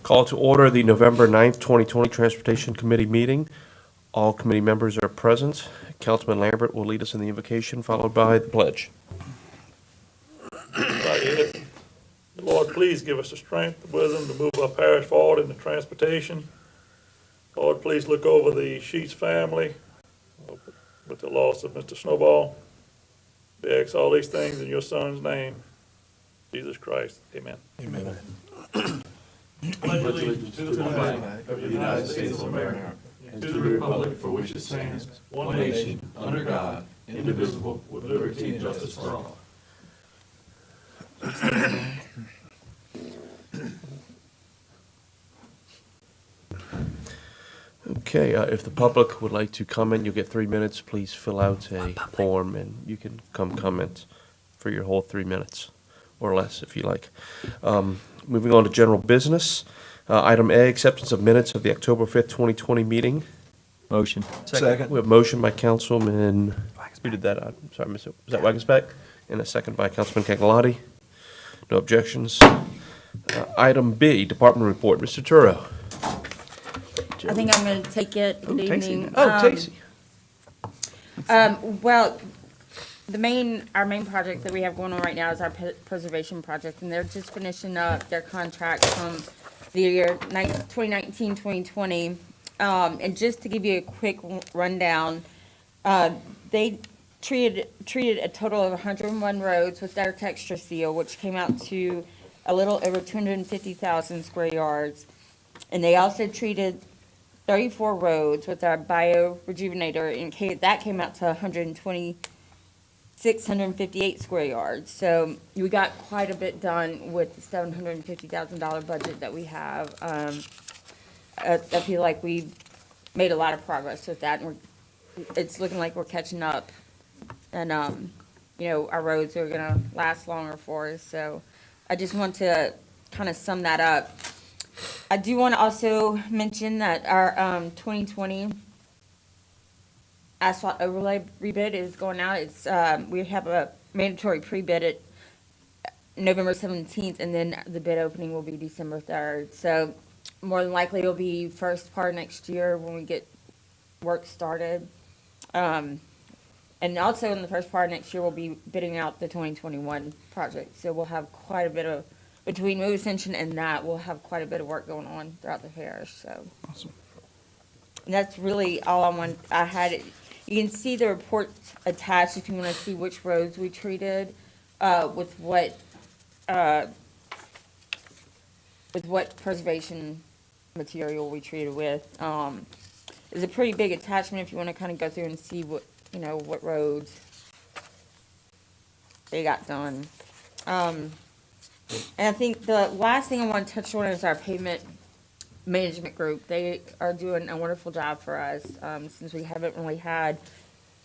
Call to order the November 9th, 2020 Transportation Committee meeting. All committee members are present. Councilman Lambert will lead us in the invocation, followed by the pledge. Right, Ed. Lord, please give us the strength, the wisdom to move our parish forward in the transportation. Lord, please look over the Sheets family with the loss of Mr. Snowball. We ask all these things in your son's name, Jesus Christ. Amen. Amen. Pledge allegiance to the flag of the United States of America and to the republic for which it stands, one nation, under God, indivisible, with liberty and justice for all. Okay, if the public would like to comment, you'll get 3 minutes. Please fill out a form and you can come comment for your whole 3 minutes or less if you like. Moving on to general business. Item A, acceptance of minutes of the October 5th, 2020 meeting. Motion. Second. We have motion by Councilman, who did that? I'm sorry, was that Wagensbeck? And a second by Councilman Cagalati. No objections. Item B, department report. Mr. Turo. I think I'm going to take it. Good evening. Tacey. Well, our main project that we have going on right now is our preservation project, and they're just finishing up their contract from the year 2019, 2020. And just to give you a quick rundown, they treated a total of 101 roads with their texture seal, which came out to a little over 250,000 square yards. And they also treated 34 roads with our bio-rejuvenator, and that came out to 658 square yards. So we got quite a bit done with the $750,000 budget that we have. I feel like we made a lot of progress with that, and it's looking like we're catching up. And, our roads are going to last longer for us. So I just want to kind of sum that up. I do want to also mention that our 2020 asphalt overlay rebid is going out. It's we have a mandatory pre-bid at November 17th, and then the bid opening will be December 3rd. So more than likely it'll be first part of next year when we get work started. And also in the first part of next year we'll be bidding out the 2021 project. So we'll have quite a bit of, between Move Ascension and that, we'll have quite a bit of work going on throughout the parish. So Awesome. and that's really all I had. You can see the report attached if you want to see which roads we treated with what preservation material we treated with. It's a pretty big attachment if you want to kind of go through and see what roads they got done. And I think the last thing I want to touch on is our pavement management group. They are doing a wonderful job for us since we haven't really had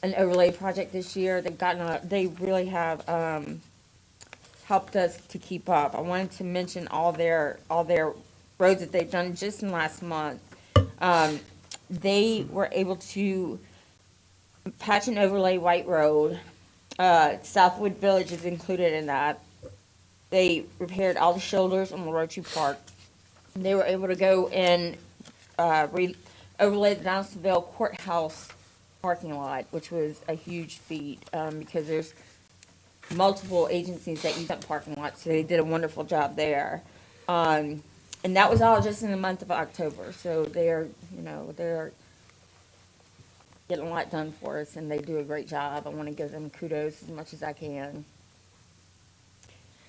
an overlay project this year. They really have helped us to keep up. I wanted to mention all their roads that they've done just in the last month. They were able to patch and overlay White Road. Southwood Village is included in that. They repaired all the shoulders on LaRoche Park. They were able to go and overlay the Donaldsonville Courthouse parking lot, which was a huge feat because there's multiple agencies that use that parking lot, so they did a wonderful job there. And that was all just in the month of October. So they're getting a lot done for us, and they do a great job. I want to give them kudos as much as I can.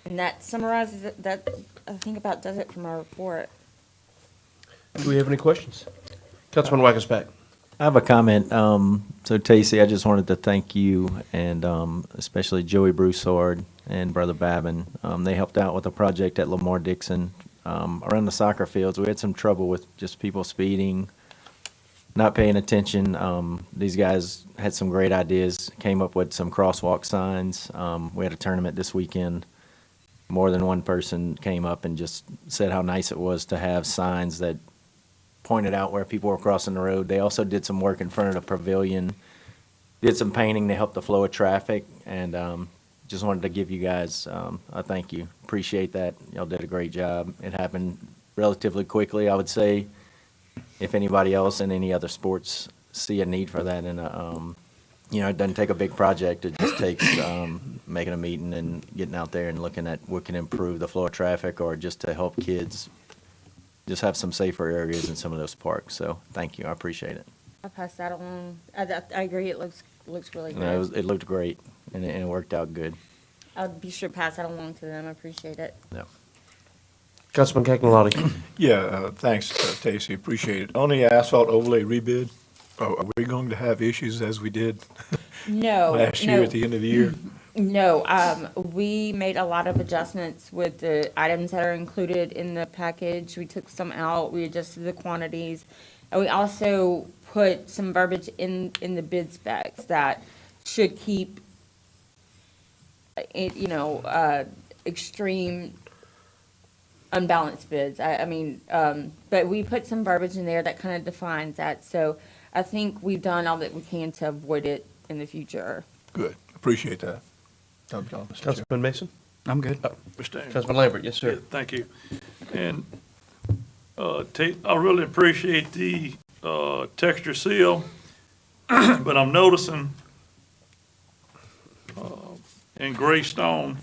And that summarizes it. That I think about does it from our report. Do we have any questions? Councilman Wagensbeck. I have a comment. So, Tacey, I just wanted to thank you and especially Joey Broussard and Brother Babin. They helped out with a project at Lamar Dixon around the soccer fields. We had some trouble with just people speeding, not paying attention. These guys had some great ideas, came up with some crosswalk signs. We had a tournament this weekend. More than one person came up and just said how nice it was to have signs that pointed out where people were crossing the road. They also did some work in front of the pavilion, did some painting to help the flow of traffic, and just wanted to give you guys a thank you. Appreciate that. Y'all did a great job. It happened relatively quickly, I would say. If anybody else in any other sports see a need for that, and it doesn't take a big project. It just takes making a meeting and getting out there and looking at what can improve the flow of traffic, or just to help kids just have some safer areas in some of those parks. So thank you. I appreciate it. I'll pass that along. I agree, it looks really You know, good. it looked great, and it worked out good. I'll be sure to pass that along to them, I appreciate it. Yeah. Councilman Cagnalotti. Yeah, thanks, Stacy, appreciate it. On the asphalt overlay rebid, are we going to have issues as we did No, last year no, at the end of the year? no, we made a lot of adjustments with the items that are included in the package. We took some out, we adjusted the quantities. And we also put some verbiage in the bid specs that should keep it, extreme unbalanced bids. But we put some verbiage in there that kind of defines that. So I think we've done all that we can to avoid it in the future. Good, appreciate that. Mr. Chairman. Councilman Mason. I'm good. Mr. Anderson. Councilman Lambert, yes, Yeah, sir. thank you. And I really appreciate the texture seal, but I'm noticing in gray stone,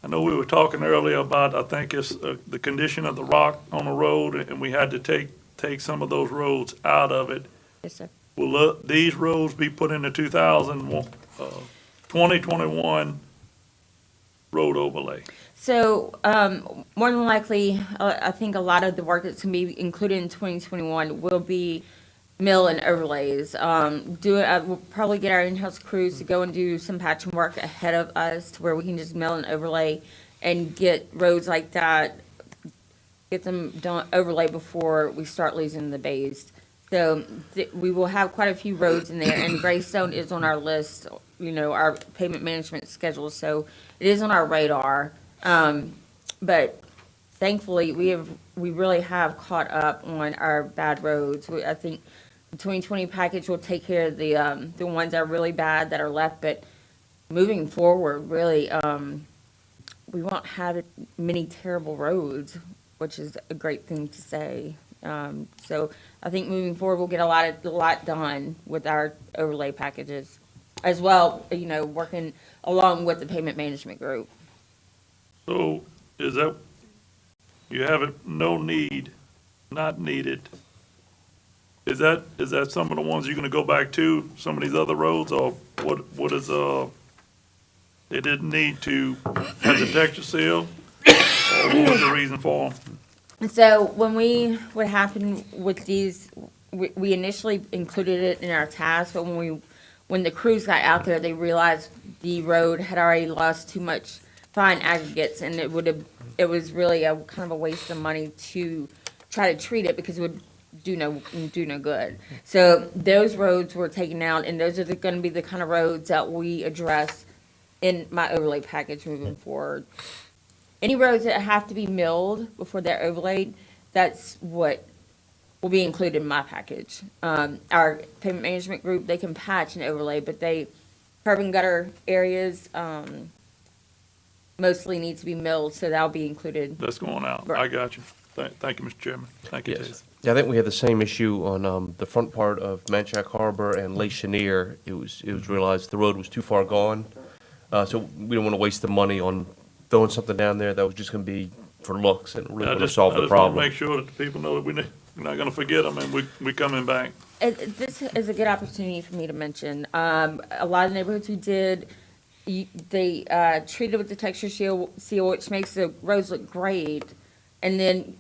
I know we were talking earlier about, I think it's the condition of the rock on the road, and we had to take some of those roads out of it. Yes, sir. Will these roads be put in the 2021 road overlay? So, more than likely, I think a lot of the work that's gonna be included in 2021 will be mill and overlays. We'll probably get our in-house crews to go and do some patching work ahead of us to where we can just mill and overlay and get roads like that, get them done, overlay before we start losing the bays. So, we will have quite a few roads in there, and Greystone is on our list, our pavement management schedule, so it is on our radar. But thankfully, we really have caught up on our bad roads. I think the 2020 package will take care of the ones that are really bad that are left, but moving forward, really, we won't have many terrible roads, which is a great thing to say. So I think moving forward, we'll get a lot done with our overlay packages as well, working along with the payment management group. So is that, you have it, no need, not needed. Is that some of the ones you're gonna go back to, some of these other roads, or what is, they didn't need to have the texture seal? Or what was the reason for them? So what happened with these, we initially included it in our task, but when the crews got out there, they realized the road had already lost too much fine aggregates, and it was really a kind of a waste of money to try to treat it because it would do no good. So those roads were taken out, and those are going to be the kind of roads that we address in my overlay package moving forward. Any roads that have to be milled before they're overlaid, that's what will be included in my package. Our payment management group, they can patch and overlay, but curb and gutter areas, mostly need to be milled, so that'll be included. That's going out. Right. I got you. Thank you, Mr. Chairman. Thank you, Yes. Jason. Yeah, I think we had the same issue on the front part of Manchac Harbor and Lake Chenier. It was realized the road was too far gone, so we don't want to waste the money on throwing something down there that was just going to be for looks and really going to solve the I just want to problem. make sure that the people know that we're not gonna forget them, and we coming back. This is a good opportunity for me to mention. A lot of neighborhoods we did, they treated with the texture seal, which makes the roads look great, and then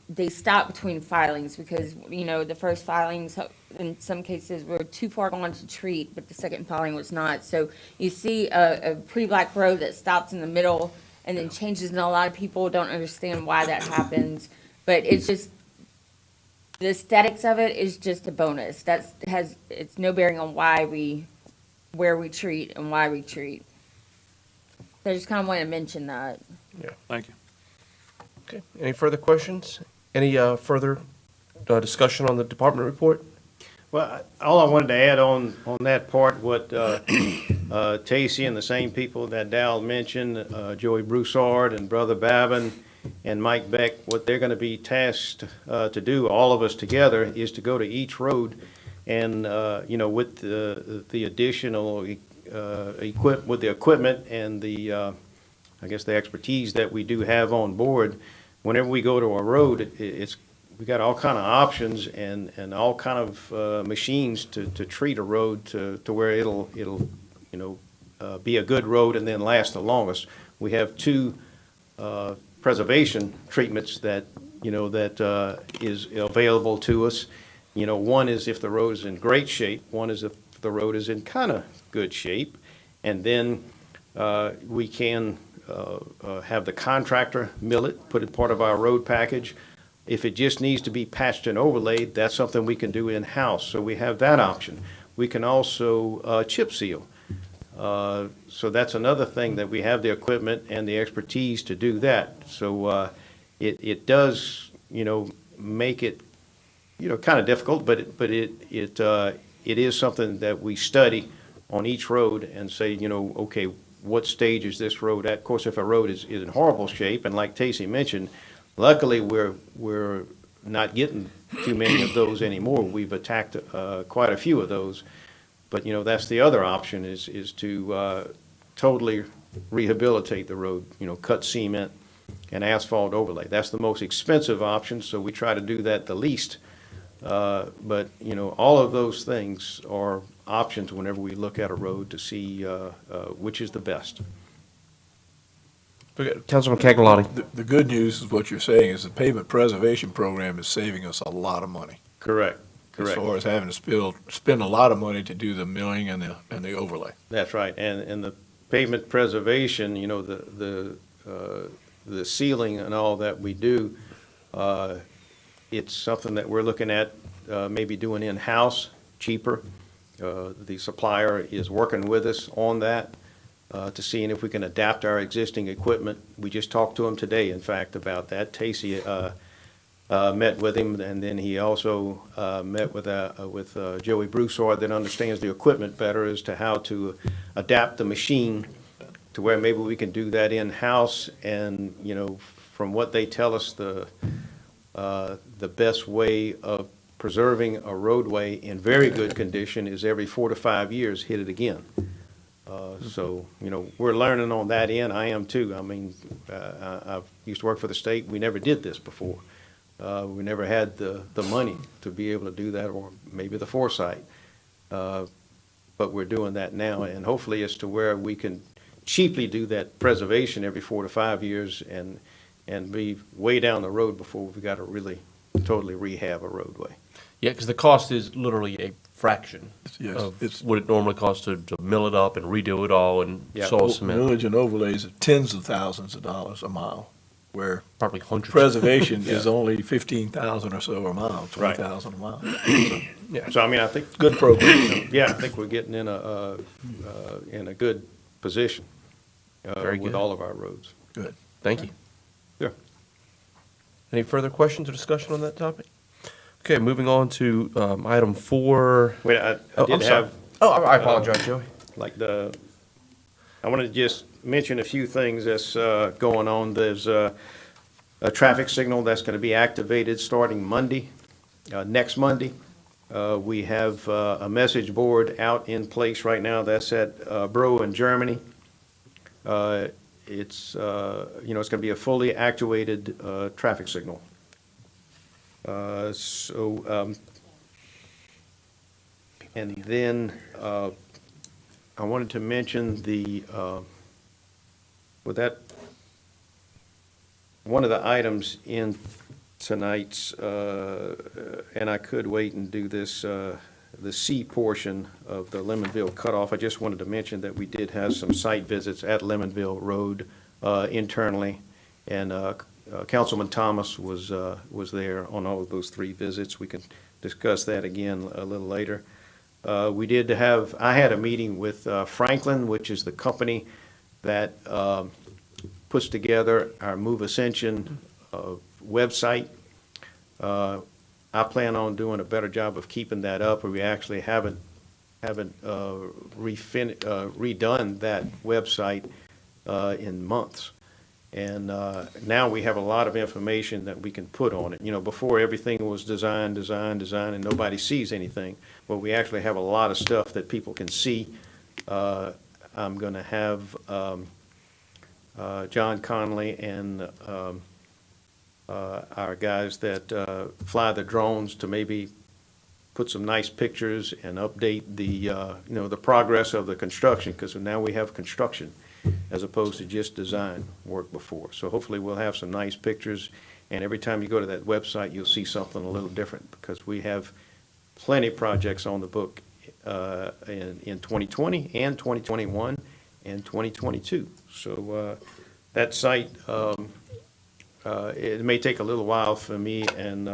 they stop between filings because, the first filings, in some cases, were too far gone to treat, but the second filing was not. So you see a pretty black road that stops in the middle and then changes, and a lot of people don't understand why that happens. But it's just, the aesthetics of it is just a bonus. It's no bearing on where we treat and why we treat. So I just kind of want to mention that. Yeah. Thank you. Okay. Any further questions? Any further discussion on the department report? Well, all I wanted to add on that part, what Tacey and the same people that Dal mentioned, Joey Broussard and Brother Babin and Mike Beck, what they're going to be tasked to do, all of us together, is to go to each road and, with the additional with the equipment and the, I guess, the expertise that we do have on board, whenever we go to a road, we got all kind of options and all kind of machines to treat a road to where it'll be a good road and then last the longest. We have two preservation treatments that is available to us. One is if the road is in great shape, one is if the road is in kind of good shape, and then we can have the contractor mill it, put it part of our road package. If it just needs to be patched and overlaid, that's something we can do in-house, so we have that option. We can also chip seal. So that's another thing that we have the equipment and the expertise to do that. So it does, make it, kind of difficult, but it is something that we study on each road and say, okay, what stage is this road at? Of course, if a road is in horrible shape, and like Tacey mentioned, luckily we're not getting too many of those anymore. We've attacked quite a few of those. But, that's the other option is to totally rehabilitate the road, cut cement and asphalt overlay. That's the most expensive option, so we try to do that the least. But, all of those things are options whenever we look at a road to see which is the best. Okay, Councilman Cagliari. The good news is what you're saying is the pavement preservation program is saving us a lot of money. Correct. As far as having to spend a lot of money to do the milling and the overlay. That's right, and the pavement preservation, the sealing and all that we do, it's something that we're looking at maybe doing in-house, cheaper. The supplier is working with us on that to seeing if we can adapt our existing equipment. We just talked to him today, in fact, about that. Tacey met with him, and then he also met with Joey Broussard that understands the equipment better as to how to adapt the machine to where maybe we can do that in-house. And, from what they tell us, the best way of preserving a roadway in very good condition is every 4 to 5 years, hit it again. So, we're learning on that end. I am too. I mean, I used to work for the state. We never did this before. We never had the money to be able to do that, or maybe the foresight. But we're doing that now, and hopefully it's to where we can cheaply do that preservation every 4 to 5 years and be way down the road before we've got to really totally rehab a roadway. Yeah, because the cost is literally a fraction Yes, of it's- what it normally costs to mill it up and redo it all and Yeah. saw cement. Millage and overlays are tens of thousands of dollars a mile, where Probably hundreds. preservation is only 15,000 or so a mile, Right. 20,000 a mile. So, I think, Good program. yeah, I think we're getting in a good position Very with good. all of our roads. Good. Thank you. Yeah. Any further questions or discussion on that topic? Okay, moving on to item 4. Wait, I Oh, did I'm sorry. have, Oh, I apologize, Joey. I wanted to just mention a few things that's going on. There's a traffic signal that's going to be activated starting Monday, next Monday. We have a message board out in place right now. That's at Bro in Germany. It's going to be a fully actuated traffic signal. And then I wanted to mention one of the items in tonight's, and I could wait and do this, the C portion of the Lemonville cutoff. I just wanted to mention that we did have some site visits at Lemonville Road internally, and Councilman Thomas was there on all of those 3 visits. We can discuss that again a little later. I had a meeting with Franklin, which is the company that puts together our Move Ascension website. I plan on doing a better job of keeping that up, or we actually haven't haven't redone that website in months. And now we have a lot of information that we can put on it. You know, before everything was design, and nobody sees anything. Well, we actually have a lot of stuff that people can see. I'm going to have John Conley and our guys that fly the drones to maybe put some nice pictures and update the, you know, the progress of the construction, because now we have construction as opposed to just design work before. So hopefully we'll have some nice pictures, and every time you go to that website, you'll see something a little different, because we have plenty of projects on the book in 2020 and 2021 and 2022. So that site, it may take a little while for me, and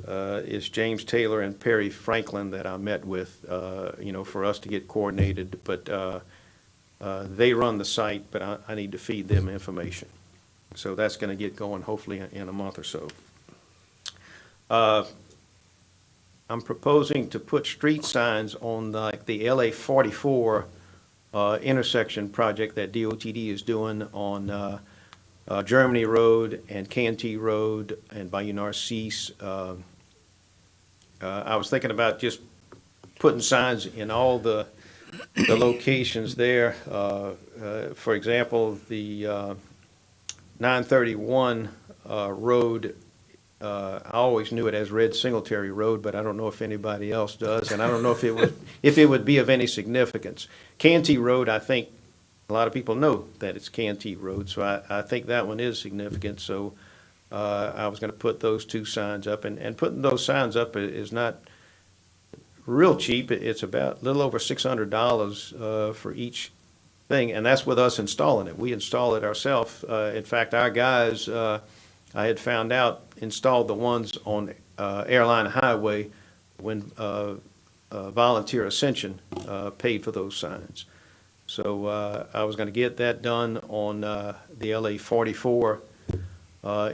it's James Taylor and Perry Franklin that I met with, you know, for us to get coordinated. But they run the site, but I need to feed them information. So that's going to get going hopefully in a month or so. I'm proposing to put street signs on like the LA 44 intersection project that DOTD is doing on Germany Road and Canty Road and Bayou Narcisse. I was thinking about just putting signs in all the locations there. For example, the 931 road, I always knew it as Red Singletary Road, but I don't know if anybody else does, and I don't know if it would be of any significance. Canty Road, I think a lot of people know that it's Canty Road, so I think that one is significant. So I was going to put those two signs up, and putting those signs up is not real cheap. It's about a little over $600 for each thing, and that's with us installing it. We install it ourselves. In fact, our guys, I had found out, installed the ones on Airline Highway when Volunteer Ascension paid for those signs. So I was going to get that done on the LA 44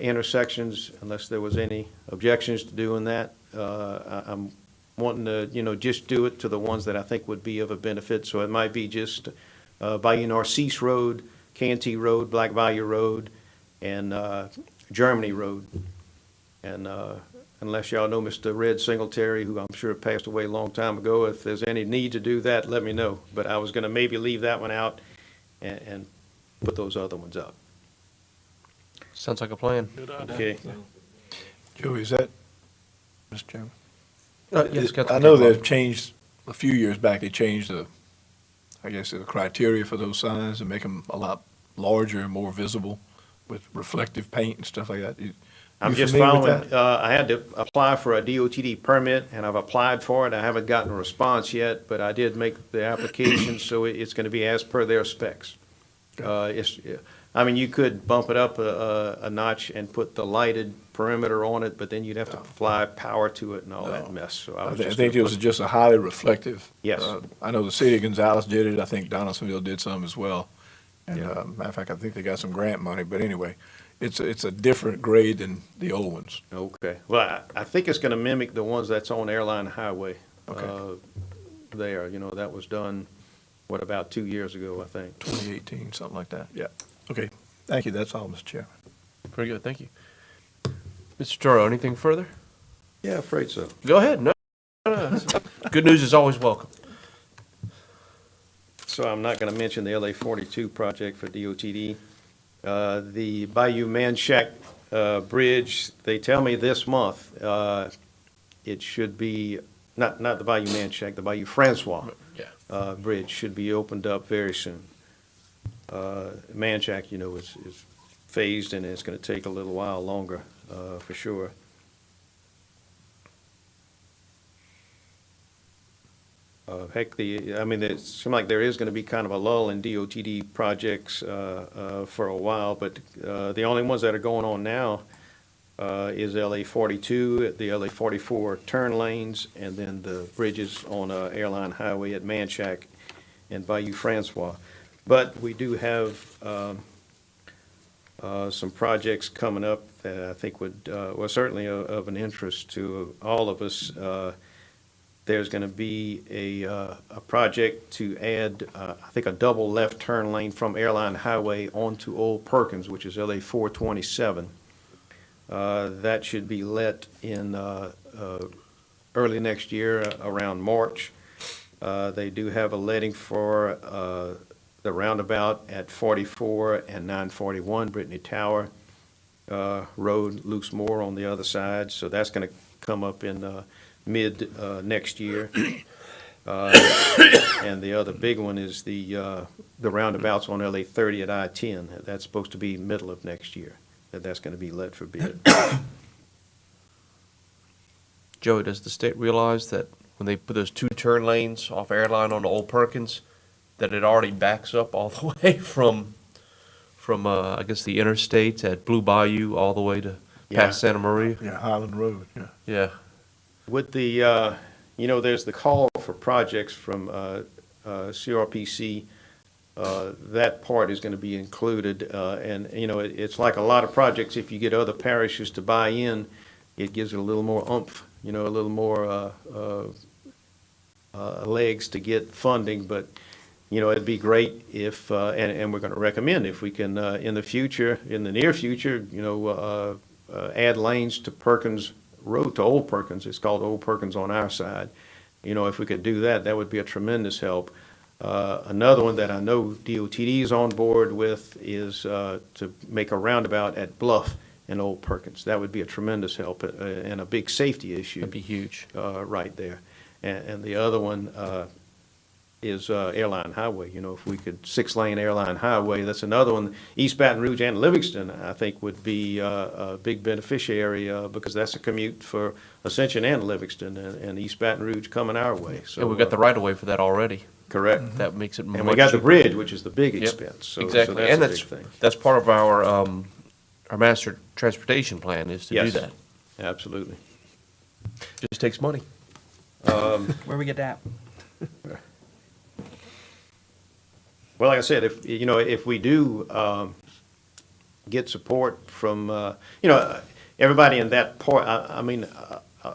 intersections, unless there was any objections to doing that. I'm wanting to, you know, just do it to the ones that I think would be of a benefit. So it might be just Bayou Narcisse Road, Canty Road, Black Bayou Road, and Germany Road. And unless y'all know Mr. Red Singletary, who I'm sure passed away a long time ago, if there's any need to do that, let me know. But I was going to maybe leave that one out and put those other ones up. Sounds like a plan. Good idea. Okay. Joey, is that, Mr. Chairman? Yes, I Councilman know Campbell. they've changed, a few years back, they changed the, I guess, the criteria for those signs to make them a lot larger and more visible with reflective paint and stuff like that. I'm You just familiar with following, that? I had to apply for a DOTD permit, and I've applied for it. I haven't gotten a response yet, but I did make the application, so it's going to be as per their specs. I mean, you could bump it up a notch and put the lighted perimeter on it, but then you'd have to apply power to it and all that mess. So I was I just think gonna it was put- just a highly reflective. Yes. I know the city of Gonzales did it. I think Donaldsonville did some as well. And, Yeah. matter of fact, I think they got some grant money, but anyway, it's a different grade than the old ones. Okay. Well, I think it's going to mimic the ones that's on Airline Highway. Okay. There, you know, that was done, what, about 2 years ago, I think. 2018, something like that. Yeah. Okay. Thank you. That's all, Mr. Chairman. Pretty good, thank you. Mr. Toro, anything further? Yeah, afraid so. Go ahead. No. Good news is always welcome. So I'm not going to mention the LA 42 project for DOTD. The Bayou Manchac Bridge, they tell me this month, it should be, not the Bayou Manchac, the Bayou Francois Yeah. Bridge should be opened up very soon. Manchac, you know, is phased, and it's going to take a little while longer, for sure. Heck, I mean, it seems like there is going to be kind of a lull in DOTD projects for a while, but the only ones that are going on now is LA 42, the LA 44 turn lanes, and then the bridges on Airline Highway at Manchac and Bayou Francois. But we do have some projects coming up that I think would, well, certainly of an interest to all of us. there's going to be a project to add, I think, a double left turn lane from Airline Highway onto Old Perkins, which is LA 427. That should be let in early next year, around March. They do have a letting for the roundabout at 44 and 941 Brittany Tower Road, Luce Moore on the other side. So that's going to come up in mid next year. And the other big one is the roundabouts on LA 30 at I-10. That's supposed to be middle of next year. That's going to be let for bid. Joey, does the state realize that when they put those two turn lanes off Airline onto Old Perkins, that it already backs up all the way from I guess the interstate at Blue Bayou all the way to Yeah. past Santa Maria? Yeah, Highland Road, yeah. Yeah. With the, there's the call for projects from CRPC. That part is going to be included, and, it's like a lot of projects, if you get other parishes to buy in, it gives it a little more oomph, a little more legs to get funding, but, it'd be great if, and we're going to recommend if we can, in the near future, add lanes to Perkins Road, to Old Perkins. It's called Old Perkins on our side. If we could do that, that would be a tremendous help. Another one that I know DOTD is on board with is to make a roundabout at Bluff and Old Perkins. That would be a tremendous help and a big safety issue. That'd be huge. Right there. And the other one is Airline Highway. If we could 6-lane Airline Highway, that's another one. East Baton Rouge and Livingston, I think, would be a big beneficiary because that's a commute for Ascension and Livingston, and East Baton Rouge coming our way. So And we've got the right of way for that already. correct. That makes it much And we got the cheaper. bridge, which is the big Yep, expense. So exactly, that's and a big thing. that's part of our master transportation plan is to do Yes. that. Absolutely. Just takes money. Where we get that? Well, like I said, if we do get support from, everybody in that part, I mean,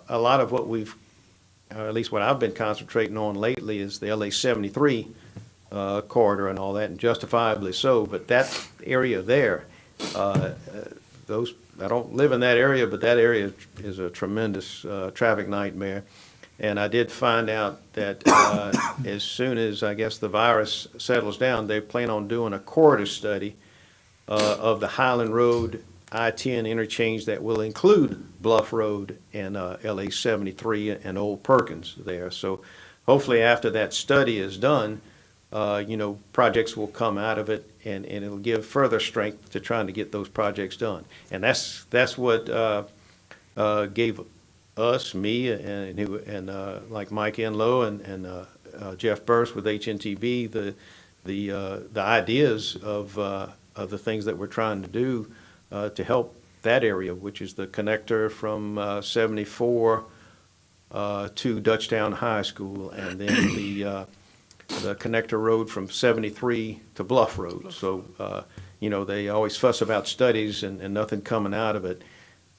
a lot of what we've, at least what I've been concentrating on lately is the LA 73 corridor and all that, and justifiably so, but that area there, I don't live in that area, but that area is a tremendous traffic nightmare. And I did find out that as soon as, I guess, the virus settles down, they plan on doing a corridor study of the Highland Road I-10 interchange that will include Bluff Road and LA 73 and Old Perkins there. So hopefully after that study is done, projects will come out of it, and it'll give further strength to trying to get those projects done. And that's what gave us, me, and like Mike Enlow and Jeff Burst with HNTB, the ideas of the things that we're trying to do to help that area, which is the connector from 74 to Dutchtown High School, and then the connector road from 73 to Bluff Road. So, they always fuss about studies and nothing coming out of it.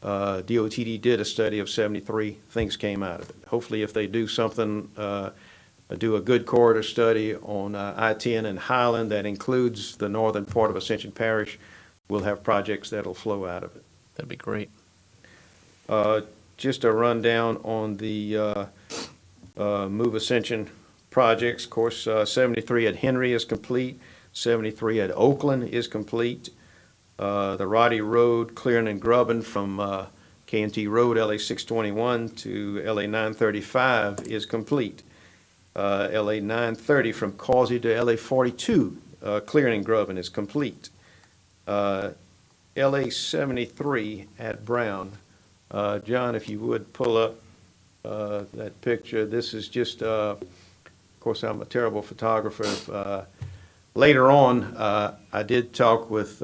DOTD did a study of 73, things came out of it. Hopefully if they do something, do a good corridor study on I-10 and Highland that includes the northern part of Ascension Parish, we'll have projects that'll flow out of it. That'd be great. Just a rundown on the Move Ascension projects. Of course, 73 at Henry is complete, 73 at Oakland is complete. The Roddy Road, clearing and grubbing from K&T Road, LA 621 to LA 935 is complete. LA 930 from Causey to LA 42, clearing and grubbing is complete. LA 73 at Brown. John, if you would pull up that picture. This is just, of course, I'm a terrible photographer. Later on, I did talk with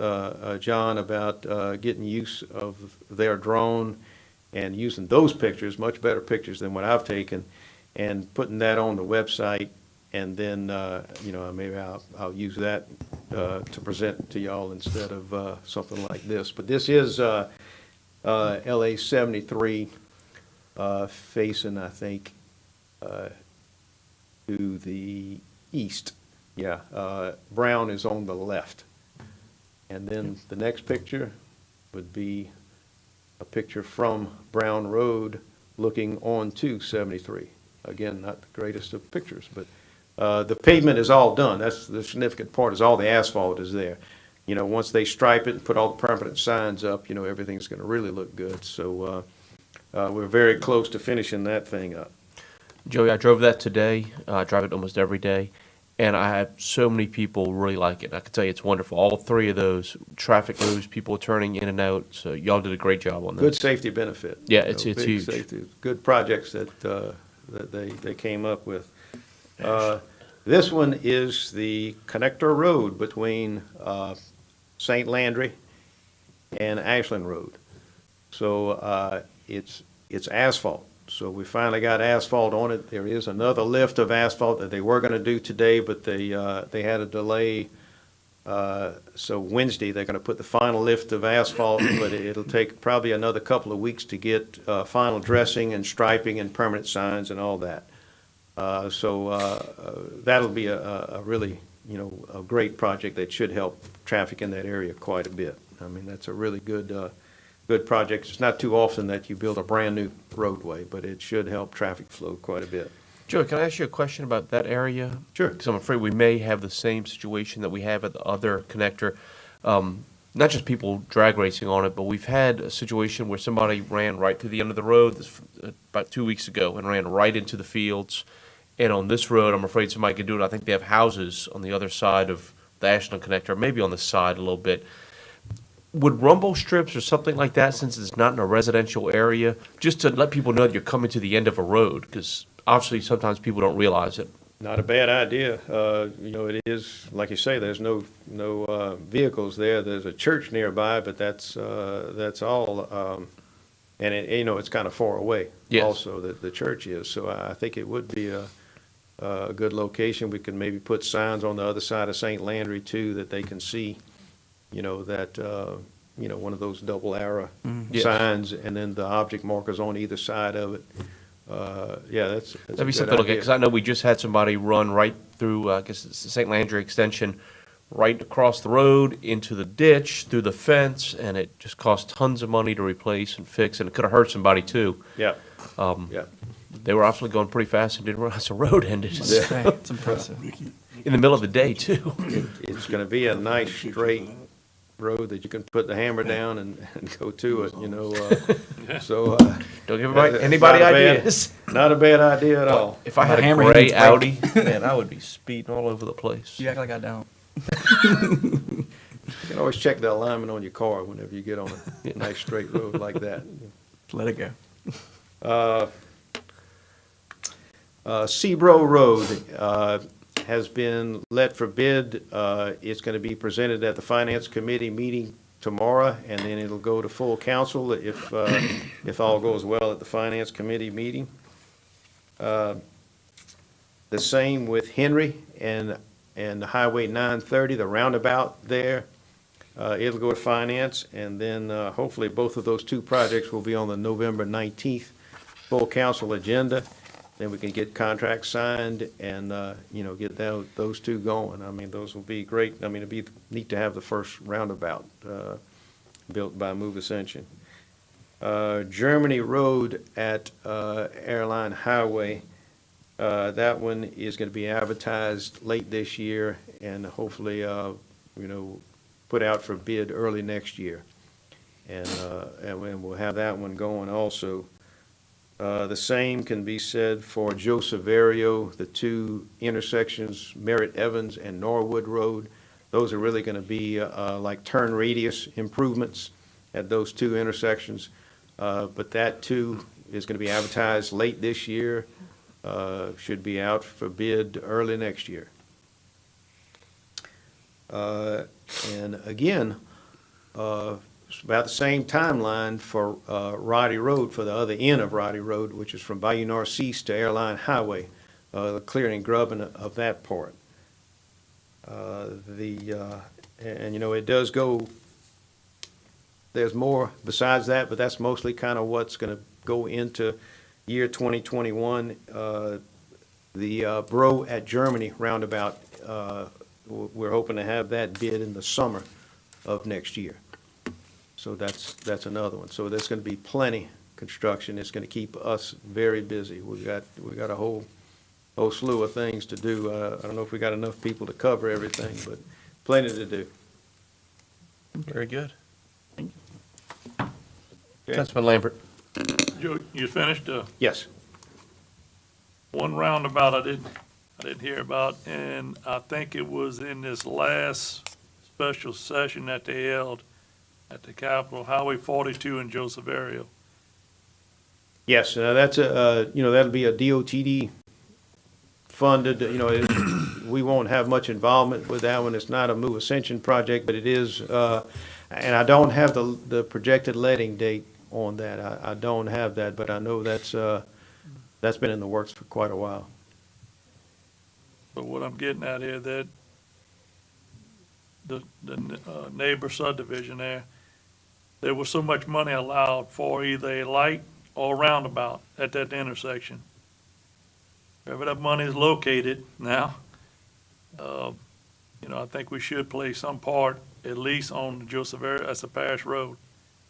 John about getting use of their drone and using those pictures, much better pictures than what I've taken, and putting that on the website. And then, maybe I'll use that to present to y'all instead of something like this. But this is LA 73 facing, I think, to the east. Yeah, Brown is on the left. And then the next picture would be a picture from Brown Road looking onto 73. Again, not the greatest of pictures, but the pavement is all done. That's the significant part, is all the asphalt is there. You know, once they stripe it and put all the permanent signs up, you know, everything's going to really look good. So we're very close to finishing that thing up. Joey, I drove that today. I drive it almost every day, and I have so many people really like it. I can tell you it's wonderful. All three of those traffic moves, people turning in and out. So y'all did a great job on that. Good safety benefit. Yeah, You it's know, big huge. safety. Good projects that they came up with. This one is the connector road between St. Landry and Ashland Road. So it's asphalt. So we finally got asphalt on it. There is another lift of asphalt that they were going to do today, but they had a delay. So Wednesday, they're going to put the final lift of asphalt, but it'll take probably another couple of weeks to get final dressing and striping and permanent signs and all that. So that'll be a really, you know, a great project that should help traffic in that area quite a bit. I mean, that's a really good project. It's not too often that you build a brand-new roadway, but it should help traffic flow quite a bit. Joey, can I ask you a question about that area? Sure. Because I'm afraid we may have the same situation that we have at the other connector. Not just people drag racing on it, but we've had a situation where somebody ran right through the end of the road about 2 weeks ago and ran right into the fields. And on this road, I'm afraid somebody could do it. I think they have houses on the other side of the Ashland connector, maybe on the side a little bit. Would rumble strips or something like that, since it's not in a residential area, just to let people know that you're coming to the end of a road? Because obviously sometimes people don't realize it. Not a bad idea. You know, it is, like you say, there's no vehicles there. There's a church nearby, but that's all. And it, you know, it's kind of far away. Yes. Also, the church is. So I think it would be a good location. We could maybe put signs on the other side of St. Landry too, that they can see. You know, that you know, one of those double arrow Yes. signs, and then the object markers on either side of it. Yeah, that's That'd a be good something to look at, idea. because I know we just had somebody run right through, I guess it's the St. Landry Extension, right across the road into the ditch, through the fence, and it just cost tons of money to replace and fix, and it could have hurt somebody too. Yeah, yeah. They were obviously going pretty fast and didn't realize the road ended It's impressive. in the middle of the day too. It's gonna be a nice straight road that you can put the hammer down and go to it, you know, so. Don't give Not anybody a bad- ideas. Not a bad idea at all. If I had My a hammer gray needs Audi, man, I would be speeding all over the place. You act like I don't. You can always check the alignment on your car whenever you get on a nice straight road like that. Let it go. Seabro Road has been let for bid. It's going to be presented at the Finance Committee meeting tomorrow, and then it'll go to full council if all goes well at the Finance Committee meeting. The same with Henry and Highway 930, the roundabout there. It'll go to Finance, and then hopefully both of those two projects will be on the November 19th full council agenda. Then we can get contracts signed and, you know, get those two going. I mean, those will be great. I mean, it'd be neat to have the first roundabout built by Move Ascension. Germany Road at Airline Highway, that one is going to be advertised late this year and hopefully, you know, put out for bid early next year. And we'll have that one going also. The same can be said for Joe Severio, the two intersections, Merritt Evans and Norwood Road. Those are really going to be like turn radius improvements at those two intersections. But that too is going to be advertised late this year, should be out for bid early next year. And again, it's about the same timeline for Roddy Road, for the other end of Roddy Road, which is from Bayou Narcisse to Airline Highway, the clearing and grubbing of that part. And you know, it does go, there's more besides that, but that's mostly kind of what's going to go into year 2021. The Bro at Germany roundabout, we're hoping to have that bid in the summer of next year. So that's another one. So there's gonna be plenty construction. It's gonna keep us very busy. We got a whole slew of things to do. I don't know if we got enough people to cover everything, but plenty to do. Very good. Okay. Councilman Lambert. Joe, you finished, Yes. one roundabout I didn't hear about, and I think it was in this last special session that they held at the Capitol, Highway 42 in Joseph area. Yes, that's that'll be a DOTD funded, we won't have much involvement with that one. It's not a Move Ascension project, but it is, and I don't have the projected letting date on that. I don't have that, but I know that's been in the works for quite a while. But what I'm getting at here, that the neighbor subdivision there was so much money allowed for either a light or a roundabout at that intersection. Wherever that money is located now, I think we should play some part, at least on the Joseph area, that's a parish road.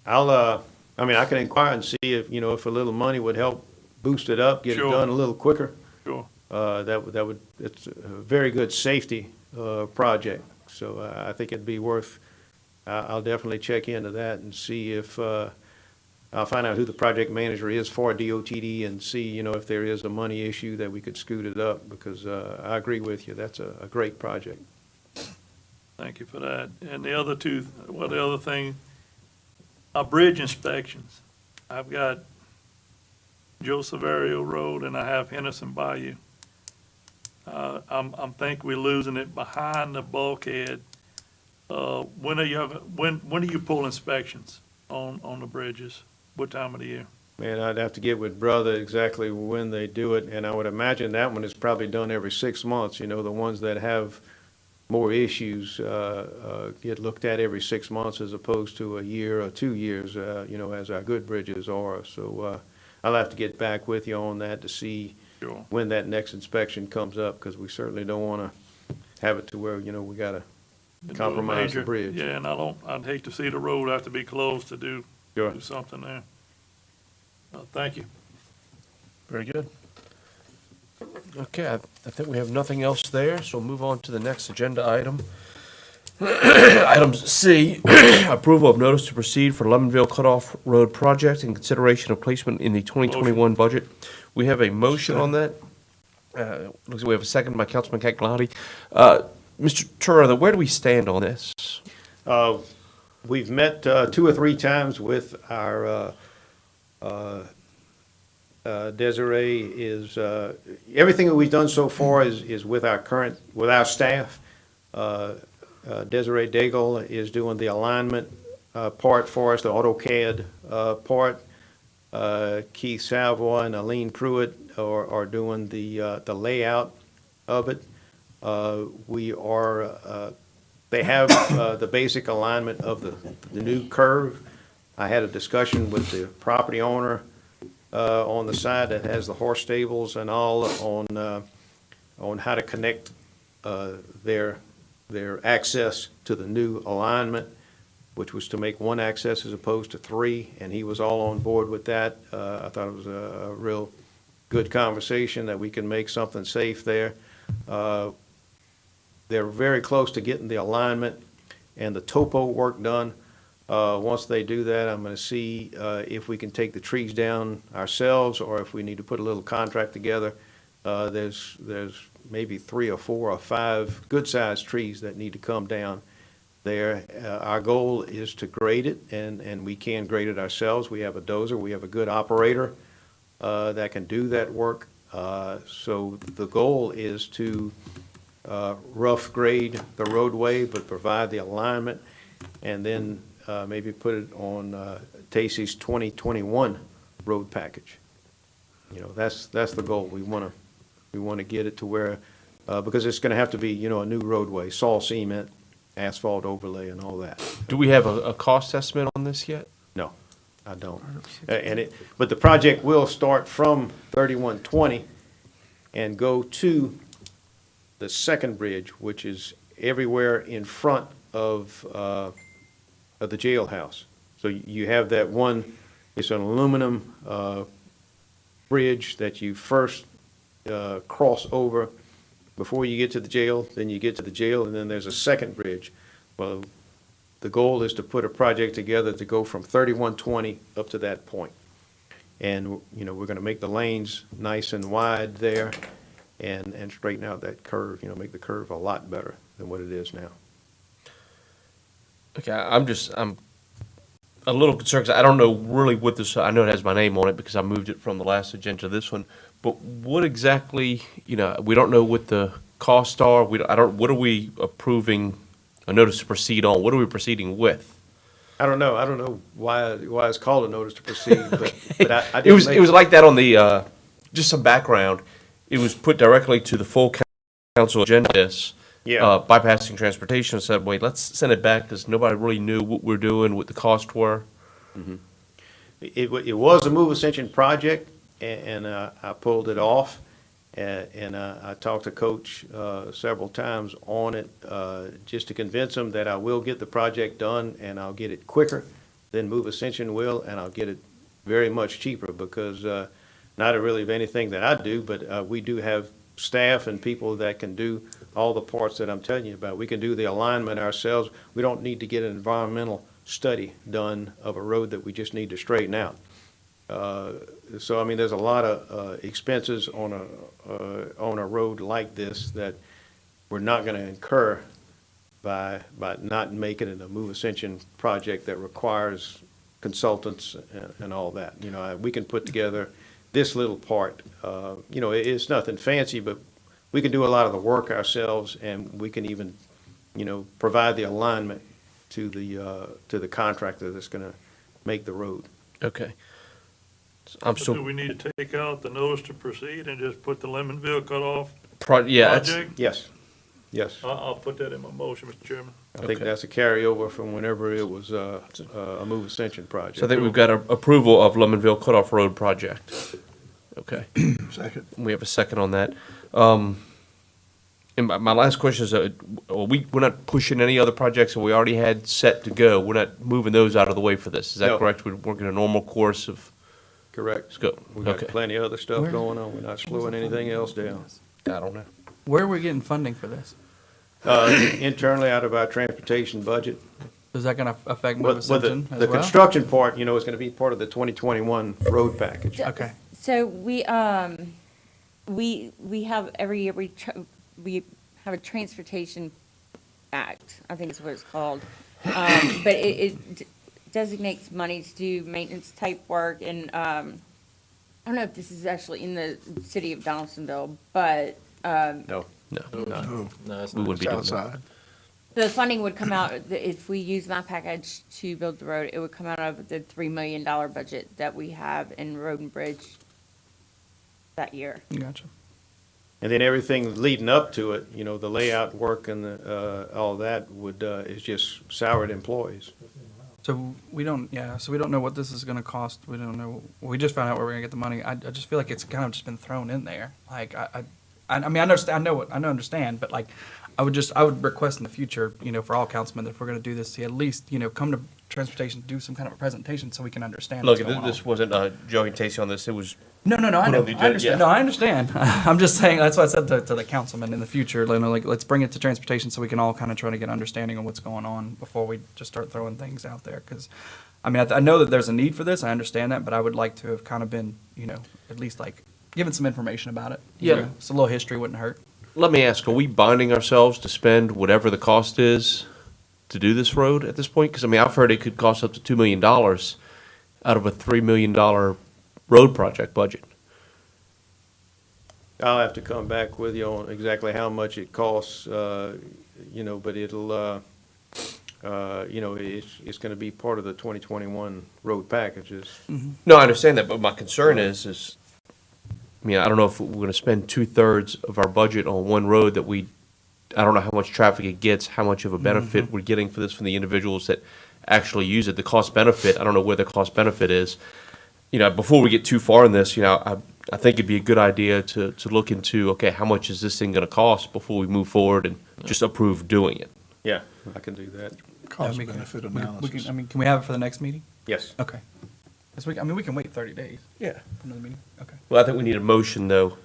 I can inquire and see if a little money would help boost it up, get it Sure. done a little quicker. Sure. It's a very good safety, project. So I think it'd be worth, I'll definitely check into that and see if, I'll find out who the project manager is for DOTD and see, if there is a money issue that we could scoot it up, because, I agree with you, that's a great project. Thank you for that. And the other thing, our bridge inspections. I've got Joseph Aerial Road and I have Henderson Bayou. I'm think we're losing it behind the bulkhead. When do you pull inspections on the bridges? What time of the year? Man, I'd have to get with Brother exactly when they do it, and I would imagine that one is probably done every 6 months. The ones that have more issues, get looked at every 6 months as opposed to a year or 2 years, as our good bridges are. So, I'll have to get back with you on that to see Sure. when that next inspection comes up, because we certainly don't want to have it to where, we gotta compromise the Major- bridge. Yeah, and I'd hate to see the road have to be closed to do Sure. something there. Thank you. Very good. Okay, I think we have nothing else there, so we'll move on to the next agenda item. Item C, approval of notice to proceed for Lemonville Cutoff Road project in consideration of placement in the 2021 budget. We have a motion on that. Looks like we have a second by Councilman Cagliotti. Mr. Turner, where do we stand on this? We've met 2 or 3 times with our Desiree. Is everything that we've done so far is with our staff. Desiree Daigle is doing the alignment part for us, the AutoCAD part. Keith Savoy and Aline Pruitt are doing the layout of it. They have the basic alignment of the new curve. I had a discussion with the property owner on the side that has the horse stables and all on how to connect their access to the new alignment, which was to make 1 access as opposed to 3, and he was all on board with that. I thought it was a real good conversation that we can make something safe there. They're very close to getting the alignment and the topo work done. Once they do that, I'm gonna see if we can take the trees down ourselves, or if we need to put a little contract together. There's maybe 3 or 4 or 5 good-sized trees that need to come down there. Our goal is to grade it, and we can grade it ourselves. We have a dozer, we have a good operator that can do that work. So the goal is to rough grade the roadway, but provide the alignment, and then maybe put it on Tacey's 2021 road package. That's the goal. We want to get it to where, because it's going to have to be, a new roadway, saw cement, asphalt overlay, and all that. Do we have a cost estimate on this yet? No, I don't. But the project will start from 3120 and go to the second bridge, which is everywhere in front of the jailhouse. So you have that one, it's an aluminum bridge that you first cross over before you get to the jail, then you get to the jail, and then there's a second bridge. Well, the goal is to put a project together to go from 3120 up to that point. And, you know, we're gonna make the lanes nice and wide there and straighten out that curve, you know, make the curve a lot better than what it is now. Okay, I'm a little concerned, 'cause I don't know really what this, I know it has my name on it because I moved it from the last agenda to this one, but what exactly, you know, we don't know what the costs are, what are we approving a notice to proceed on? What are we proceeding with? I don't know why it's called a notice to proceed, but I It didn't was, make. it was like that on the, just some background. It was put directly to the full council agenda, this, Yeah. bypassing transportation, said, wait, let's send it back, because nobody really knew what we're doing, what the costs were. It was a Move Ascension project, and I pulled it off. And I talked to Coach several times on it, just to convince him that I will get the project done, and I'll get it quicker than Move Ascension will, and I'll get it very much cheaper, because not really of anything that I do, but we do have staff and people that can do all the parts that I'm telling you about. We can do the alignment ourselves. We don't need to get an environmental study done of a road that we just need to straighten out. So, I mean, there's a lot of expenses on a road like this that we're not going to incur by not making it a Move Ascension project that requires consultants and all that. You know, we can put together this little part. You know, it's nothing fancy, but we can do a lot of the work ourselves, and we can even, you know, provide the alignment to the contractor that's going to make the road. Okay. I'm So do still, we need to take out the notice to proceed and just put the Lemonville cutoff yeah, that's, project? Yes, yes. I'll put that in my motion, Mr. Chairman. I think Okay. that's a carryover from whenever it was a Move Ascension project. so I think we've got a approval of Lemonville Cutoff Road project. Okay. Second. We have a second on that. And my last question is, we're not pushing any other projects that we already had set to go. We're not moving those out of the way for this. Is that No. correct? We're working a normal course of, Correct. let's go. We've got Okay. plenty of other stuff Where- going on. We're not slowing anything else down. I don't know. Where are we getting funding for this? Internally, out of our transportation budget. Is that gonna affect Move Well, the Ascension as the well? construction part, you know, is going to be part of the 2021 road package. Okay. So we have every year, we have a transportation act, I think is what it's called. But it designates money to do maintenance type work, and, I don't know if this is actually in the city of Donaldsonville, but, No. No. No, We wouldn't be doing it's that. outside. the funding would come out, if we use my package to build the road, it would come out of the $3 million budget that we have in road and bridge that year. Gotcha. And then everything leading up to it, you know, the layout work and all that would, is just salaried employees. So we don't know what this is gonna cost. We don't know, we just found out where we're gonna get the money. I just feel like it's kind of just been thrown in there. Like, I mean, I understand, I understand, but like, I would request in the future, you know, for all councilmen, that if we're gonna do this, to at least, you know, come to transportation, do some kind of a presentation so we can understand Look, what's going on. this wasn't Joey and Tasty on this. It was, No, I put know, on the I agenda, understand, yeah. no, I understand. I'm just saying, that's what I said to the councilman in the future, you know, like, let's bring it to transportation so we can all kind of try to get understanding of what's going on before we just start throwing things out there, because, I mean, I know that there's a need for this, I understand that, but I would like to have kind of been, you know, at least like, given some information about it. You Yeah. know, so a little history wouldn't hurt. let me ask, are we binding ourselves to spend whatever the cost is to do this road at this point? Because, I mean, I've heard it could cost up to $2 million out of a $3 million road project budget. I'll have to come back with you on exactly how much it costs, you know, but it'll, you know, it's going to be part of the 2021 road packages. No, I understand that, but my concern is, I mean, I don't know if we're gonna spend 2/3 of our budget on one road that I don't know how much traffic it gets, how much of a benefit we're getting for this from the individuals that actually use it. The cost benefit, I don't know where the cost benefit is. before we get too far in this, I think it'd be a good idea to look into, okay, how much is this thing gonna cost before we move forward and just approve doing it? Yeah, I can do that. Cost we can- benefit we can- analysis. can we have it for the next meeting? Yes. Okay. Yes, we can wait 30 days Yeah. for another meeting. Okay. Well, I think we need a motion, though,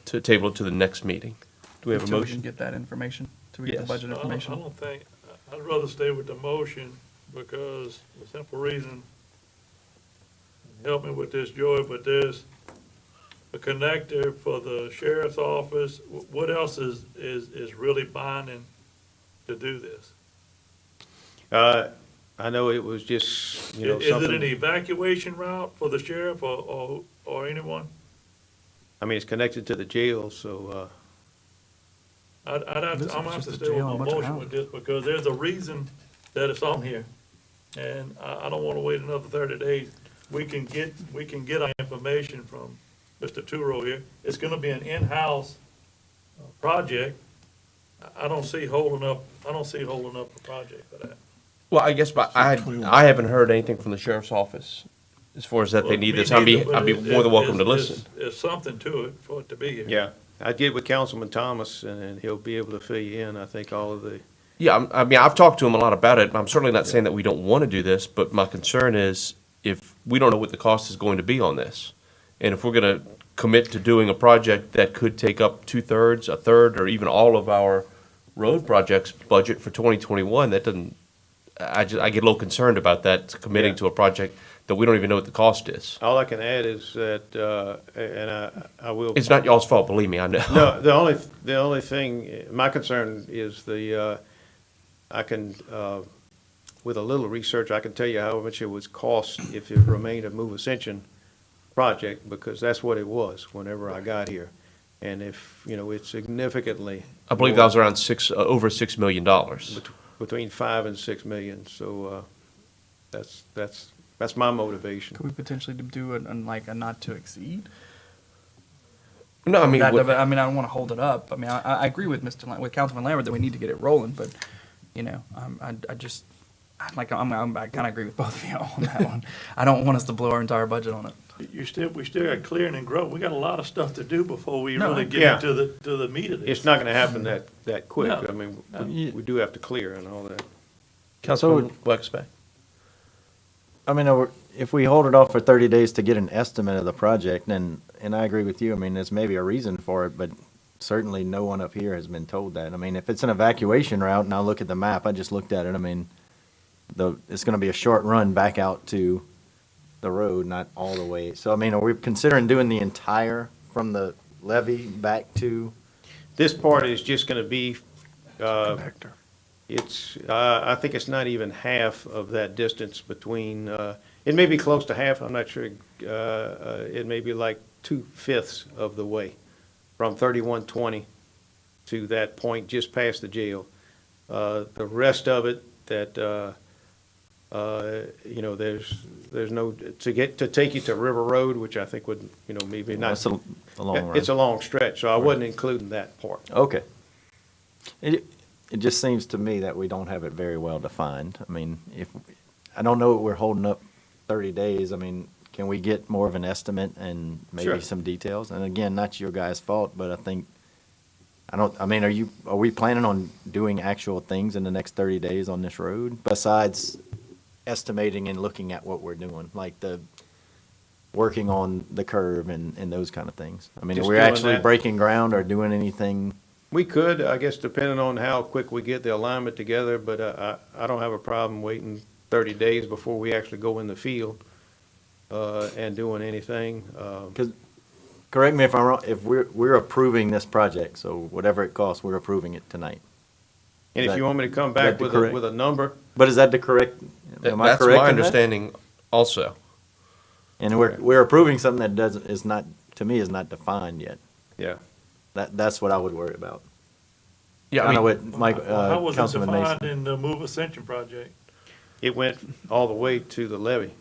to table it to the next meeting. Do we have a Until we can motion? get that information, till we get the Yes. budget I information. don't think, I'd rather stay with the motion because the simple reason, help me with this, Joy, but there's a connector for the sheriff's office. What else is really binding to do this? I know it was just, Is it an something, evacuation route for the sheriff or anyone? I mean, it's connected to the jail, so, I'm gonna This have is to just a stay with jail, my a bunch of motion with this because there's a reason that it's on here. And I don't wanna wait another 30 days. We can get our information from Mr. Turo here. It's gonna be an in-house project. I don't see holding up a project for that. Well, I guess, but I haven't heard anything from the sheriff's office as far as that they need this. I'd be more than welcome to listen. There's something to it for it to be here. yeah. I'd get with Councilman Thomas, and he'll be able to fill you in, I think, all of the, Yeah, I mean, I've talked to him a lot about it. I'm certainly not saying that we don't want to do this, but my concern is if we don't know what the cost is going to be on this, and if we're going to commit to doing a project that could take up 2/3, a third, or even all of our road projects budget for 2021, that doesn't, I get a little concerned about that, committing Yeah. to a project that we don't even know what the cost is. all I can add is that, and I will. It's not y'all's fault, believe me, I know. No, the only thing, my concern is I can, with a little research, I can tell you how much it would cost if it remained a Move Ascension project, because that's what it was whenever I got here. And if, it's significantly. I believe that was around over $6 million. Between 5 and 6 million, so, that's my motivation. Could we potentially do like a not to exceed? No, I mean, I mean, I don't want to hold it up. I mean, I agree with with Councilman Lambert that we need to get it rolling, but, I just, I kind of agree with both of you on that one. I don't want us to blow our entire budget on it. We still got clearing and growth. We got a lot of stuff to do before we No. really get Yeah. into the meat of this. It's not gonna happen that quick. No. I mean, we do have to clear and all that. Councilman Waxback. I mean, if we hold it off for 30 days to get an estimate of the project, then, and I agree with you, I mean, there's maybe a reason for it, but certainly no one up here has been told that. I mean, if it's an evacuation route, and I look at the map, I just looked at it, I mean, it's gonna be a short run back out to the road, not all the way. So, I mean, are we considering doing the entire, from the levee back to? This part is just gonna be, Connector. I think it's not even half of that distance between, it may be close to half, I'm not sure. It may be like 2/5 of the way, from 3120 to that point just past the jail. The rest of it, there's no, to take you to River Road, which I think would, maybe not. It's a long run. It's a long stretch, so I wasn't including that part. Okay. It just seems to me that we don't have it very well defined. I mean, I don't know what we're holding up 30 days. I mean, can we get more of an estimate and maybe Sure. some details? And again, not your guys' fault, but I mean, are we planning on doing actual things in the next 30 days on this road besides estimating and looking at what we're doing, like working on the curve and those kind of things? I mean, are Just we doing actually that. breaking ground or doing anything? We could, I guess, depending on how quick we get the alignment together, but I don't have a problem waiting 30 days before we actually go in the field and doing anything. Because, correct me if I'm wrong, if we're approving this project, so whatever it costs, we're approving it tonight. And if you want me to come that back the with correct- a number, But is that the correct, am I That's correct my in that? understanding also. And we're approving something that is not, to me, is not defined yet. yeah. That's what I would worry about. Yeah, I know I what mean, Mike, How was it Councilman defined Mason. in the Move Ascension project? It went all the way to the levee.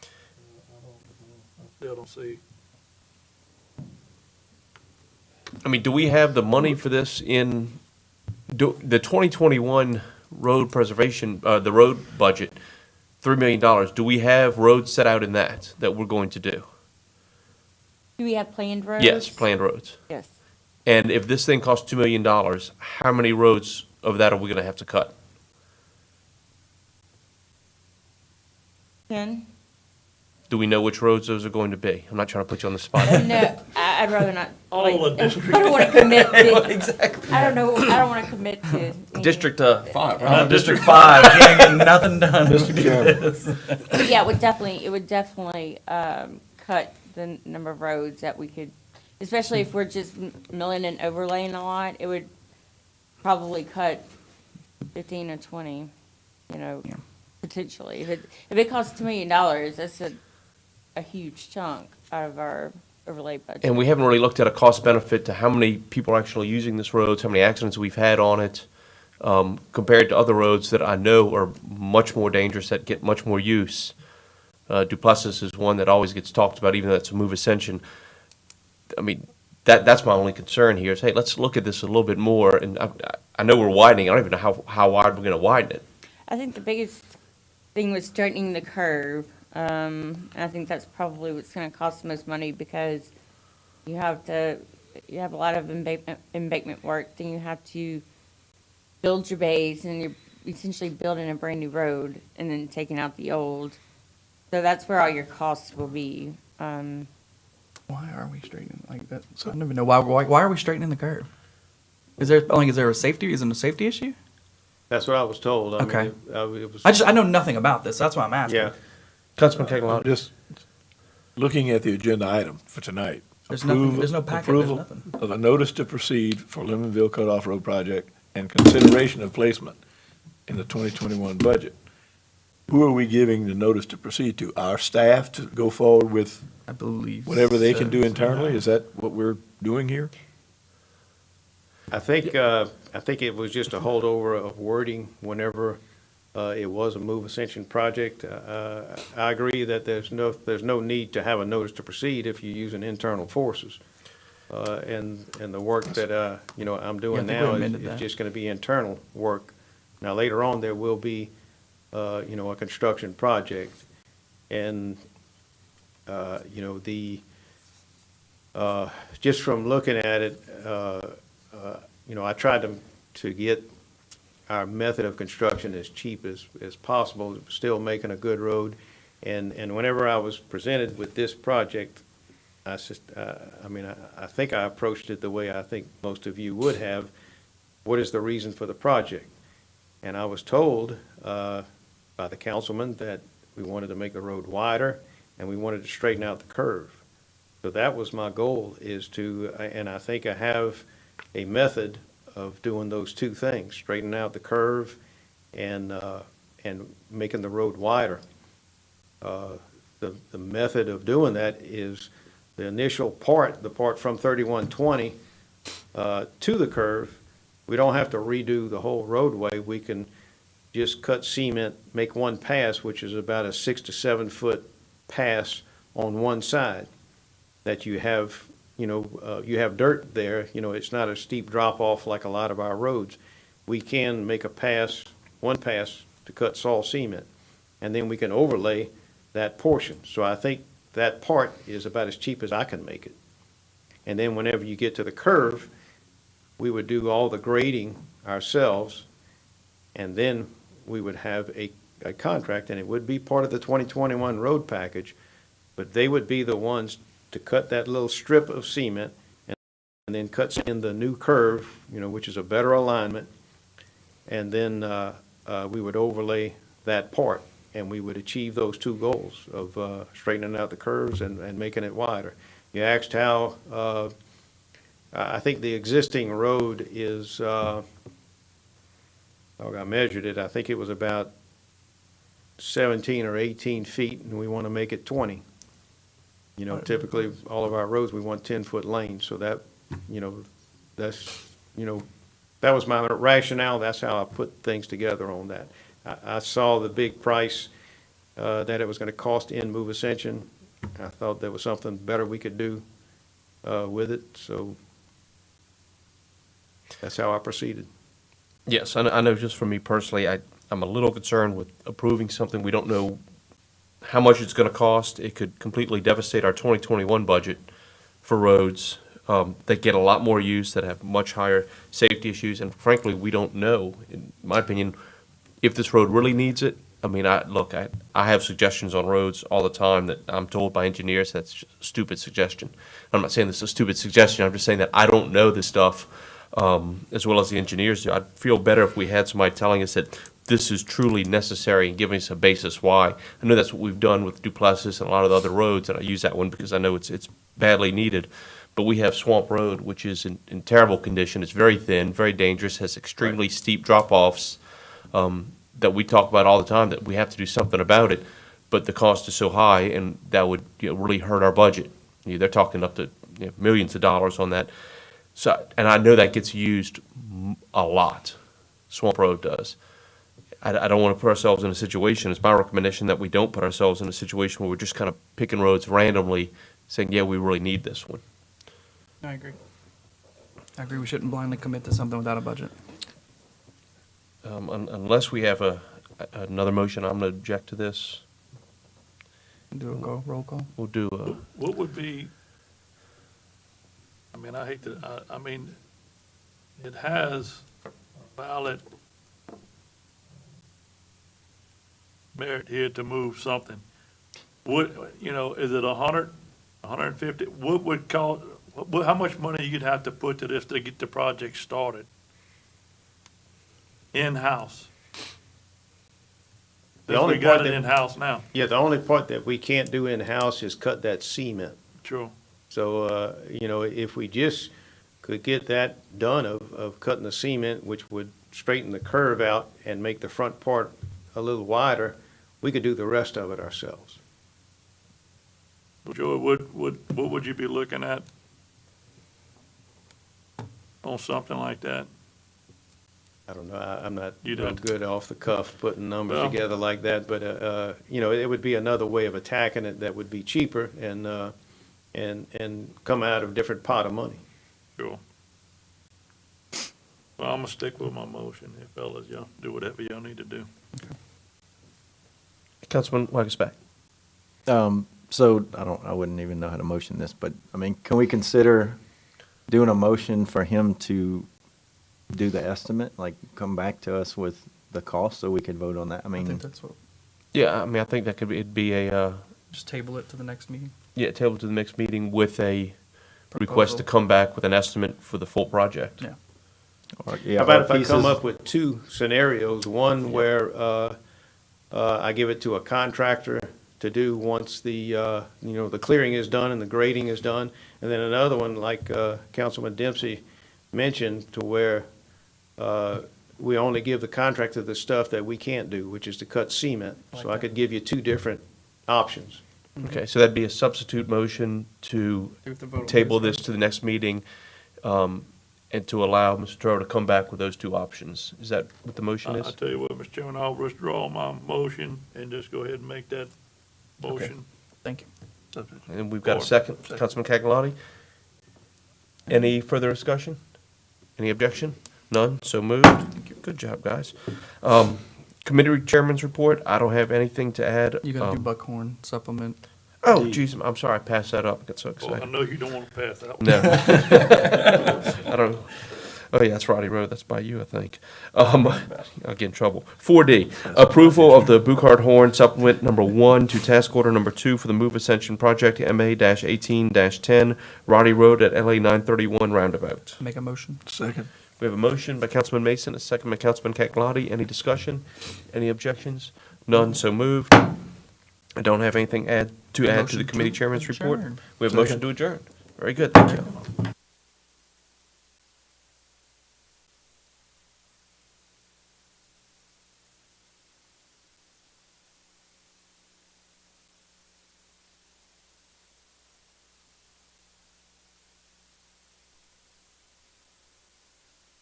I still don't see. do we have the money for this the 2021 road preservation, the road budget, $3 million, do we have roads set out in that we're going to do? Do we have planned roads? Yes, planned roads. Yes. And if this thing costs $2 million, how many roads of that are we gonna have to cut? 10? Do we know which roads those are going to be? I'm not trying to put you on the spot. No, I'd rather not. All like, the districts. I don't want to commit to, Exactly. I don't know, I don't want to commit to. any- District 5, Not District 5, you ain't getting nothing done. But yeah, it would definitely, cut the number of roads that we could, especially if we're just milling and overlaying a lot, it would probably cut 15 or 20, you know, Yeah. potentially. If it costs $2 million, that's a huge chunk out of our overlay budget. And we haven't really looked at a cost benefit to how many people are actually using this roads, how many accidents we've had on it, compared to other roads that I know are much more dangerous, that get much more use. Duplessis is one that always gets talked about, even though it's a move Ascension. I mean, that's my only concern here is, hey, let's look at this a little bit more. And I know we're widening. I don't even know how wide we're going to widen it. I think the biggest thing was straightening the curve. I think that's probably what's gonna cost the most money because you have a lot of embankment work, then you have to build your base and you're essentially building a brand new road and then taking out the old. So that's where all your costs will be. Why are we straightening like that? So I don't even know why are we straightening the curve? Is there a safety? Is it a safety issue? That's what I was told. I Okay. mean, it was, I know nothing about this. That's why I'm asking. yeah. Councilman I'm Keglon. just looking at the agenda item for tonight. There's nothing- there's no packet, there's Approval nothing. of a notice to proceed for Lemonville Cutoff Road Project and consideration of placement in the 2021 budget. Who are we giving the notice to proceed to? Our staff to go forward with I believe whatever they can so. do internally? Is that what we're doing here? I think it was just a holdover of wording whenever it was a Move Ascension project. I agree that there's no need to have a notice to proceed if you're using internal forces. And the work that, I'm doing Yeah, I think we now amended is that. just gonna be internal work. Now, later on, there will be, a construction project. And, just from looking at it, I tried to get our method of construction as cheap as possible, still making a good road. And whenever I was presented with this project, I think I approached it the way I think most of you would have. What is the reason for the project? And I was told by the councilman that we wanted to make the road wider and we wanted to straighten out the curve. So that was my goal, is to, and I think I have a method of doing those two things, straightening out the curve and making the road wider. The method of doing that is the initial part, the part from 3120 to the curve. We don't have to redo the whole roadway. We can just cut cement, make one pass, which is about a 6 to 7 foot pass on one side that you have. You have dirt there, it's not a steep drop off like a lot of our roads. We can make a pass, one pass to cut saw cement, and then we can overlay that portion. So I think that part is about as cheap as I can make it. And then whenever you get to the curve, we would do all the grading ourselves, and then we would have a contract, and it would be part of the 2021 road package, but they would be the ones to cut that little strip of cement and then cut in the new curve, which is a better alignment. And then we would overlay that part, and we would achieve those two goals of straightening out the curves and making it wider. You asked how, I think the existing road is, I measured it, I think it was about 17 or 18 feet, and we want to make it 20. Typically, all of our roads, we want 10-foot lanes, so that, that was my rationale, that's how I put things together on that. I saw the big price that it was gonna cost in Move Ascension. I thought there was something better we could do with it, so that's how I proceeded. Yes, I know just for me personally, I'm a little concerned with approving something we don't know how much it's gonna cost. It could completely devastate our 2021 budget for roads that get a lot more use, that have much higher safety issues, and frankly, we don't know, in my opinion, if this road really needs it. I mean, I have suggestions on roads all the time that I'm told by engineers that's just a stupid suggestion. I'm not saying this is a stupid suggestion, I'm just saying that I don't know this stuff as well as the engineers do. I'd feel better if we had somebody telling us that this is truly necessary and giving us a basis why. I know that's what we've done with Duplessis and a lot of the other roads, and I use that one because I know it's badly needed. But we have Swamp Road, which is in terrible condition. It's very thin, very dangerous, has extremely steep drop-offs that we talk about all the time, that we have to do something about it, but the cost is so high, and that would really hurt our budget. They're talking up to millions of dollars on that. So, and I know that gets used a lot. Swamp Road does. I don't want to put ourselves in a situation, it's my recommendation that we don't put ourselves in a situation where we're just kind of picking roads randomly, saying, yeah, we really need this one. I agree. I agree, we shouldn't blindly commit to something without a budget. Unless we have another motion, I'm going to object to this. Do a roll call. We'll do What would be, I mean, I hate to, I mean, it has valid merit here to move something. Would, is it 100, 150? What would cost, how much money you'd have to put to this to get the project started? In-house? The only We got part it that- in-house now. Yeah, the only part that we can't do in-house is cut that cement. True. So, if we just could get that done of cutting the cement, which would straighten the curve out and make the front part a little wider, we could do the rest of it ourselves. Joey, what would you be looking at on something like that? I don't know, I'm not You'd real have to- good off the cuff putting numbers Well- together like that, but, it would be another way of attacking it that would be cheaper and come out of a different pot of money. Sure. Well, I'm gonna stick with my motion here, fellas. Y'all do whatever y'all need to do. Councilman Wagasback. So I wouldn't even know how to motion this, but I mean, can we consider doing a motion for him to do the estimate, like come back to us with the cost so we could vote on that? I I mean, think that's what, Yeah, I mean, I think that could be, it'd be a, just table it to the next meeting. table to the next meeting with a request to Proposal. come back with an estimate for the full project. Yeah. or, yeah, How about or if I come pieces- up with two scenarios, one where, I give it to a contractor to do once the clearing is done and the grading is done, and then another one, like, Councilman Dempsey mentioned, to where, we only give the contractor the stuff that we can't do, which is to cut cement. So I could give you two different options. Okay, so that'd be a substitute motion to Do we have to vote on table this this to the next meeting, and to allow Mr. Toro to come back with those two options. Is that what the motion I is? tell you what, Mr. Chairman, I'll withdraw my motion and just go ahead and make that motion. Thank you. And we've got a Or- second, Councilman Cagalati. Any further discussion? Any objection? None, so moved. Good job, guys. Committee chairman's report, I don't have anything to add. You gotta do Buckhorn supplement. Oh, geez, I'm sorry, I passed that up, I got so Well, I excited. know you don't want to pass that one. No. I don't, oh yeah, that's Roddy Road, that's by you, I think. I'll get in trouble. 4D, approval of the Buchard Horn Supplement Number 1 to Task Order Number 2 for the Move Ascension Project MA-18-10, Roddy Road at LA 931 Roundabout. Make a motion. Second. We have a motion by Councilman Mason, a second by Councilman Cagliotti. Any discussion? Any objections? None, so moved. I don't have anything to add to the Motion committee to chairman's report. adjourn. We have a motion to adjourn. Very good, thank you.